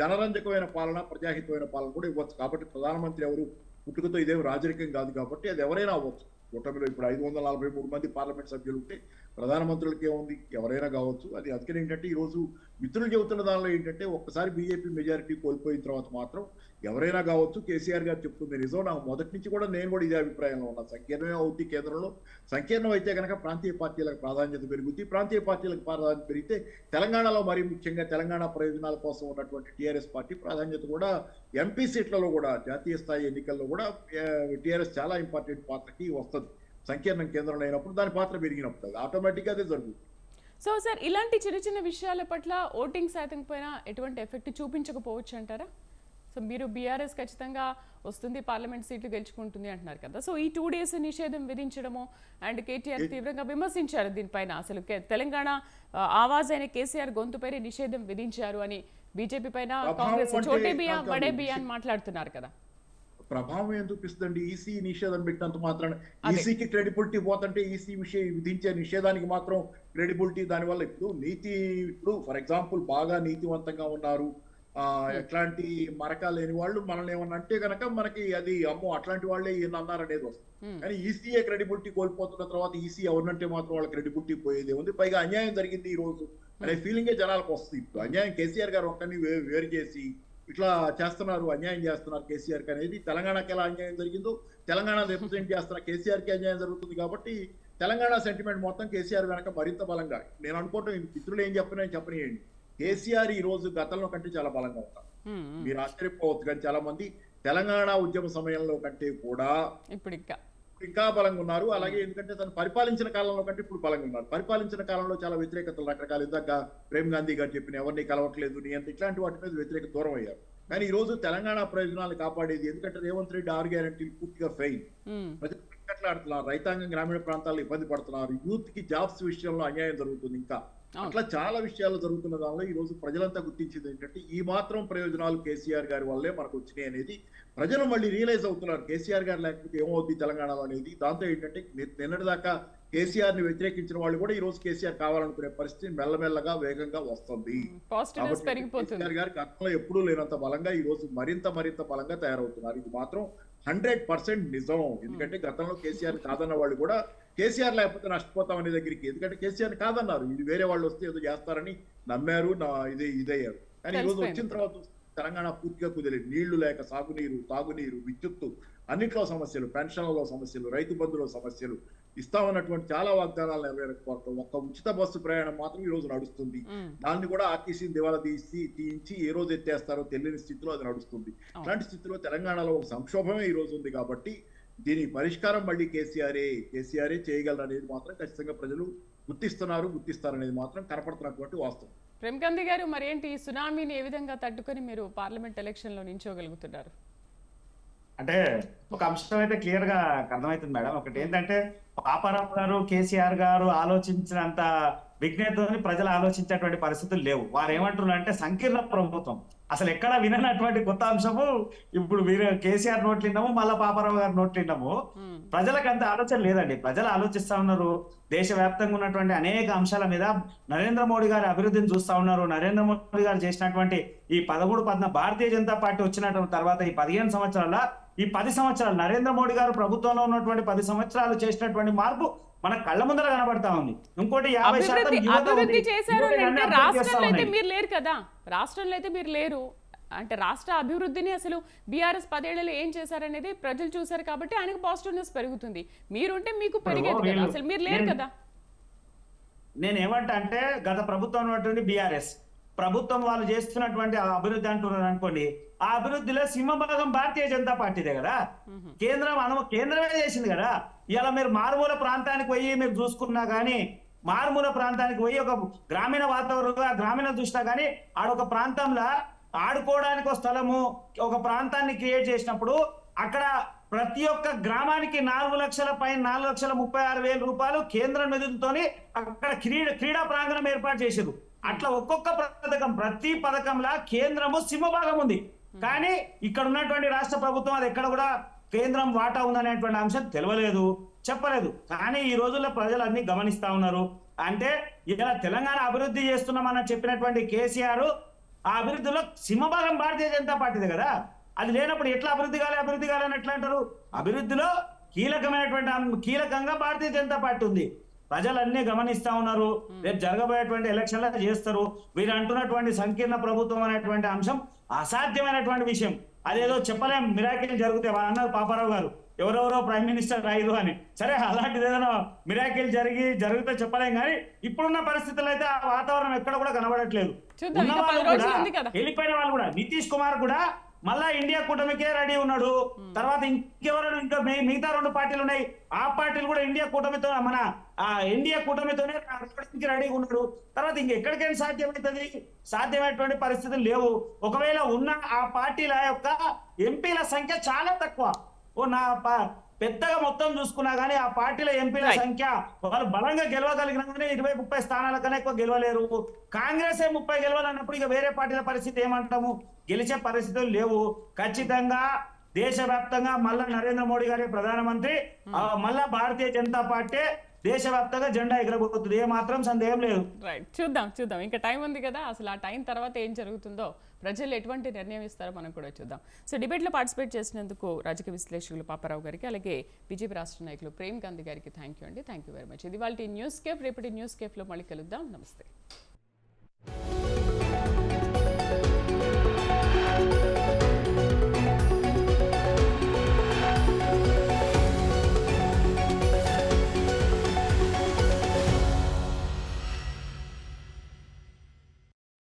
జనరంజకమైన పాలన, ప్రజాహితమైన పాలన కూడా ఇవ్వచ్చు. కాబట్టి ప్రధానమంత్రి ఎవరు పుట్టుకతో ఇదేమి రాజరికం కాదు కాబట్టి అది ఎవరైనా అవ్వచ్చు. కూటమిలో ఇప్పుడు 543 మంది పార్లమెంట్ సభ్యులు ఉంటే ప్రధానమంత్రులకి ఏముంది, ఎవరైనా కావచ్చు. అది అందుకని ఏంటంటే ఈరోజు మిత్రులు చెబుతున్న దానిలో ఏంటంటే ఒక్కసారి బీజేపీ మెజారిటీ కోల్పోయిన తర్వాత మాత్రం ఎవరైనా కావచ్చు. కేసీఆర్ గారు చెప్తుంది నిజం. నాకు మొదటి నుంచి కూడా నేను కూడా ఇదే అభిప్రాయంలో ఉన్నా. సంకీర్ణమే అవుతుంది కేంద్రంలో. సంకీర్ణం అయితే కనుక ప్రాంతీయ పార్టీలకు ప్రాధాన్యత పెరుగుతుంది. ప్రాంతీయ పార్టీలకు ప్రాధాన్యత పెరిగితే తెలంగాణలో మరీ ముఖ్యంగా తెలంగాణ ప్రయోజనాల కోసం ఉన్నటువంటి టీఆర్ఎస్ పార్టీ ప్రాధాన్యత కూడా ఎంపీ సీట్లలో కూడా జాతీయ స్థాయి ఎన్నికల్లో కూడా టీఆర్ఎస్ చాలా ఇంపార్టెంట్ పాత్రకి వస్తుంది. సంకీర్ణం కేంద్రంలో అయినప్పుడు దాని పాత్ర పెరిగినప్పుడు ఆటోమేటిక్గా అదే జరుగుతుంది. సో సార్, ఇలాంటి చిన్న చిన్న విషయాల పట్ల ఓటింగ్ శాతం పైన ఎటువంటి ఎఫెక్ట్ చూపించకపోవచ్చు అంటారా? సో మీరు బీఆర్ఎస్ ఖచ్చితంగా వస్తుంది, పార్లమెంట్ సీట్లు గెలుచుకుంటుంది అంటున్నారు కదా. సో ఈ 2 days నిషేధం విధించడము అండ్ కేటీఆర్ తీవ్రంగా విమర్శించారు దీనిపైన. అసలు తెలంగాణ ఆవాజ్ అయిన కేసీఆర్ గొంతుపైన నిషేధం విధించారు అని బీజేపీ పైన కాంగ్రెస్ చోటే బియా బడే బియా అని మాట్లాడుతున్నారు కదా. ప్రభావం ఏం చూపిస్తుందండి? ఈసీ నిషేధం పెట్టినంత మాత్రాన ఈసీకి క్రెడిబిలిటీ పోతుంటే ఈసీ విధించే నిషేధానికి మాత్రం క్రెడిబిలిటీ దానివల్ల ఇప్పుడు ఫర్ ఎగ్జాంపుల్ బాగా నీతివంతంగా ఉన్నారు, ఎట్లాంటి మరక లేని వాళ్ళు మనల్ని ఏమన్నా అంటే కనుక మనకి అది అమ్మో అట్లాంటి వాళ్ళే ఈయన అన్నారనేది వస్తుంది. కానీ ఈసీఏ క్రెడిబిలిటీ కోల్పోతున్న తర్వాత ఈసీ ఎవరినంటే మాత్రం వాళ్ళ క్రెడిబిలిటీ పోయేదే ఉంది. పైగా అన్యాయం జరిగింది ఈ రోజు అనే ఫీలింగే జనాలకు వస్తుంది. ఇప్పుడు అన్యాయం కేసీఆర్ గారు ఒక్కరిని వేరు చేసి ఇట్లా చేస్తున్నారు, అన్యాయం చేస్తున్నారు కేసీఆర్కి అనేది. తెలంగాణకి ఎలా అన్యాయం జరిగిందో తెలంగాణ రిప్రజెంట్ చేస్తున్న కేసీఆర్కి అన్యాయం జరుగుతుంది. కాబట్టి తెలంగాణ సెంటిమెంట్ మొత్తం కేసీఆర్ వెనక మరింత బలంగా నేను అనుకుంటాం. మిత్రులు ఏం చెప్పనియండి, కేసీఆర్ ఈ రోజు గతంలో కంటే చాలా బలంగా ఉంటారు. మీరు ఆశ్చర్యపోవచ్చు, కానీ చాలా మంది తెలంగాణ ఉద్యమ సమయంలో కంటే కూడా ఇప్పుడు ఇంకా బలంగా ఉన్నారు. అలాగే ఎందుకంటే తను పరిపాలించిన కాలంలో కంటే ఇప్పుడు బలంగా ఉన్నారు. పరిపాలించిన కాలంలో చాలా వ్యతిరేకతలు రకరకాల, ఇందాక ప్రేమ్ గాంధీ గారు చెప్పిన ఎవరిని కలవట్లేదు నీ అంత ఇట్లాంటి వాటి మీద వ్యతిరేక దూరం అయ్యారు. కానీ ఈ రోజు తెలంగాణ ప్రయోజనాలు కాపాడేది, ఎందుకంటే రేవంత్ రెడ్డి 6 గ్యారెంటీలు పూర్తిగా ఫెయిల్. ప్రజలు కట్లాడుతున్నారు, రైతాంగం గ్రామీణ ప్రాంతాల్లో ఇబ్బంది పడుతున్నారు, యూత్ కి జాబ్స్ విషయంలో అన్యాయం జరుగుతుంది. ఇంకా అట్లా చాలా విషయాలు జరుగుతున్న దానిలో ఈ రోజు ప్రజలంతా గుర్తించింది ఏంటంటే ఈ మాత్రం ప్రయోజనాలు కేసీఆర్ గారి వల్లే మనకు వచ్చినాయి అనేది ప్రజలు మళ్ళీ రియలైజ్ అవుతున్నారు. కేసీఆర్ గారు లేకపోతే ఏమవుద్ది తెలంగాణలో అనేది. దాంతో ఏంటంటే నిన్నటిదాకా కేసీఆర్ ని వ్యతిరేకించిన వాళ్ళు కూడా ఈ రోజు కేసీఆర్ కావాలనుకునే పరిస్థితి మెల్లమెల్లగా వేగంగా వస్తుంది. కేసీఆర్ గారి గతంలో ఎప్పుడూ లేనంత బలంగా ఈ రోజు మరింత బలంగా తయారవుతున్నారు. ఇది మాత్రం 100% నిజం. ఎందుకంటే గతంలో కేసీఆర్ కాదన్న వాళ్ళు కూడా కేసీఆర్ లేకపోతే నష్టపోతాం అనే దగ్గరికి, ఎందుకంటే కేసీఆర్ కాదన్నారు, ఇది వేరే వాళ్ళు వస్తే ఏదో చేస్తారని నమ్మారు, ఇదయ్యారు. కానీ ఈ రోజు వచ్చిన తర్వాత తెలంగాణ పూర్తిగా కుదిలేదు. నీళ్లు లేక సాగునీరు, తాగునీరు, విద్యుత్తు అన్నిట్లో సమస్యలు, పెన్షన్లలో సమస్యలు, రైతు బంధులో సమస్యలు, ఇస్తామన్నటువంటి చాలా వాగ్దానాలు నెరవేరకపోవడం. ఒక్క ఉచిత బస్సు ప్రయాణం మాత్రం ఈ రోజు నడుస్తుంది. దాన్ని కూడా ఆర్టీసీని దివాలా తీయించి ఏ రోజు ఎత్తేస్తారో తెలియని స్థితిలో అది నడుస్తుంది. అలాంటి స్థితిలో తెలంగాణలో ఒక సంక్షోభమే ఈ రోజు ఉంది. కాబట్టి దీని పరిష్కారం మళ్ళీ కేసీఆరే చేయగలరు అనేది మాత్రం ఖచ్చితంగా ప్రజలు గుర్తిస్తారనేది మాత్రం కనపడుతున్నటువంటి వాస్తవం. ప్రేమ్ గాంధీ గారు, మరేంటి సునామీని ఏ విధంగా తట్టుకొని మీరు పార్లమెంట్ ఎలక్షన్ లో నిల్చోగలుగుతున్నారు? అంటే ఒక అంశం అయితే క్లియర్ గా అర్థమవుతుంది మేడం. ఒకటి ఏంటంటే పాపారావు గారు, కేసీఆర్ గారు ఆలోచించినంత విజ్ఞతని ప్రజలు ఆలోచించేటువంటి పరిస్థితులు లేవు. వారు ఏమంటున్నారు అంటే సంకీర్ణ ప్రభుత్వం, అసలు ఎక్కడ విననటువంటి కొత్త అంశము ఇప్పుడు కేసీఆర్ నోట్లు విన్నాము, మళ్ళా పాపారావు గారు నోట్లు విన్నాము. ప్రజలకు అంత ఆలోచన లేదండి. ప్రజలు ఆలోచిస్తా ఉన్నారు. దేశవ్యాప్తంగా ఉన్నటువంటి అనేక అంశాల మీద నరేంద్ర మోడీ గారి అభివృద్ధిని చూస్తా ఉన్నారు. నరేంద్ర మోడీ గారు చేసినటువంటి ఈ 13-14 భారతీయ జనతా పార్టీ వచ్చినటువంటి తర్వాత ఈ 15 సంవత్సరాల, ఈ 10 సంవత్సరాలు నరేంద్ర మోడీ గారు ప్రభుత్వంలో ఉన్నటువంటి 10 సంవత్సరాలు చేసినటువంటి మార్పు మన కళ్ళ ముందర కనబడతా ఉంది. ఇంకోటి 50% అభివృద్ధి చేశారు అంటే రాష్ట్రంలో అయితే మీరు లేరు కదా. రాష్ట్రంలో అయితే మీరు లేరు అంటే రాష్ట్ర అభివృద్ధిని అసలు బీఆర్ఎస్ 10 ఏళ్లలో ఏం చేశారనేది ప్రజలు చూశారు కాబట్టి ఆయనకు పాజిటివ్నెస్ పెరుగుతుంది. మీరుంటే మీకు పెరిగేది కదా, అసలు మీరు లేరు కదా. నేను ఏమంటా అంటే గత ప్రభుత్వం ఉన్నటువంటి బీఆర్ఎస్ ప్రభుత్వం వాళ్ళు చేస్తున్నటువంటి అభివృద్ధి అంటున్నారు అనుకోండి, ఆ అభివృద్ధిలో సింహభాగం భారతీయ జనతా పార్టీదే కదా. కేంద్రమే చేసింది కదా. ఇలా మీరు మారుమూల ప్రాంతానికి పోయి మీరు చూసుకున్నా కానీ, మారుమూల ప్రాంతానికి పోయి ఒక గ్రామీణ వాతావరణంగా గ్రామీణ దృష్ట్యా కానీ ఆడొక ప్రాంతంలో ఆడుకోవడానికి ఒక స్థలము, ఒక ప్రాంతాన్ని క్రియేట్ చేసినప్పుడు అక్కడ ప్రతి ఒక్క గ్రామానికి 4,36,036,000 రూపాయలు కేంద్ర నిధులతోని అక్కడ క్రీడా ప్రాంగణం ఏర్పాటు చేశారు. అట్లా ఒక్కొక్క పథకం ప్రతి పథకంలా కేంద్రము సింహభాగం ఉంది. కానీ ఇక్కడ ఉన్నటువంటి రాష్ట్ర ప్రభుత్వం అది ఎక్కడ కూడా కేంద్రం వాటా ఉందనేటువంటి అంశం తెలియలేదు, చెప్పలేదు. కానీ ఈ రోజుల్లో ప్రజలు అన్ని గమనిస్తా ఉన్నారు. అంటే ఇలా తెలంగాణ అభివృద్ధి చేస్తున్నామని చెప్పినటువంటి కేసీఆర్ ఆ అభివృద్ధిలో సింహభాగం భారతీయ జనతా పార్టీదే కదా. అది లేనప్పుడు ఎట్లా అభివృద్ధి కాలని ఎట్లా అంటారు? అభివృద్ధిలో కీలకంగా భారతీయ జనతా పార్టీ ఉంది. ప్రజలు అన్ని గమనిస్తా ఉన్నారు. రేపు జరగబోయేటువంటి ఎలక్షన్లో చేస్తారు. వీరు అంటున్నటువంటి సంకీర్ణ ప్రభుత్వం అనేటువంటి అంశం అసాధ్యమైనటువంటి విషయం. అదేదో చెప్పలేం, మిరాకిల్ జరిగితే అన్నారు పాపారావు గారు, ఎవరెవరో ప్రైమ్ మినిస్టర్ రాయరు అని. సరే, అలాంటిది ఏదైనా మిరాకిల్ జరిగితే చెప్పలేం. కానీ ఇప్పుడున్న పరిస్థితుల్లో అయితే ఆ వాతావరణం ఎక్కడ కూడా కనబడట్లేదు. ఉన్న వాళ్ళు కూడా, వెళ్ళిపోయిన వాళ్ళు కూడా, నితీష్ కుమార్ కూడా మళ్ళా ఇండియా కూటమికే రెడీ ఉన్నాడు. తర్వాత ఇంకెవరైనా ఇంకా మిగతా 2 పార్టీలు ఉన్నాయి, ఆ పార్టీలు కూడా ఇండియా కూటమితో మన ఎన్డీఏ కూటమితోనే రెడీగా ఉన్నాడు. తర్వాత ఇంకెక్కడికైనా సాధ్యమవుతుంది? సాధ్యమైనటువంటి పరిస్థితులు లేవు. ఒకవేళ ఉన్న ఆ పార్టీల యొక్క ఎంపీల సంఖ్య చాలా తక్కువ. పెద్దగా మొత్తం చూసుకున్నా గానీ ఆ పార్టీల ఎంపీల సంఖ్య వాళ్ళు బలంగా గెలవగలిగినా కానీ 20-30 స్థానాల కన్నా ఎక్కువ గెలవలేరు. కాంగ్రెస్ 30 గెలవాలన్నప్పుడు ఇక వేరే పార్టీల పరిస్థితి ఏమంటాము? గెలిచే పరిస్థితులు లేవు. ఖచ్చితంగా దేశవ్యాప్తంగా మళ్ళా నరేంద్ర మోడీ గారి ప్రధానమంత్రి, మళ్ళా భారతీయ జనతా పార్టీ దేశవ్యాప్తంగా జెండా ఎగరబోతుంది, ఏ మాత్రం సందేహం లేదు. రైట్, చూద్దాం. ఇంకా టైం ఉంది కదా, అసలు ఆ టైం తర్వాత ఏం జరుగుతుందో, ప్రజలు ఎటువంటి నిర్ణయం ఇస్తారో మనం కూడా చూద్దాం. సో డిబేట్లో పార్టిసిపేట్ చేసినందుకు రాజకీయ విశ్లేషకులు పాపారావు గారికి, అలాగే బీజేపీ రాష్ట్ర నాయకులు ప్రేమ్ గాంధీ గారికి థ్యాంక్ యూ అండి. Thank you very much. ఇది వాళ్ళ న్యూస్ కేఫ్. రేపటి న్యూస్ కేఫ్లో మళ్ళీ కలుద్దాం. నమస్తే.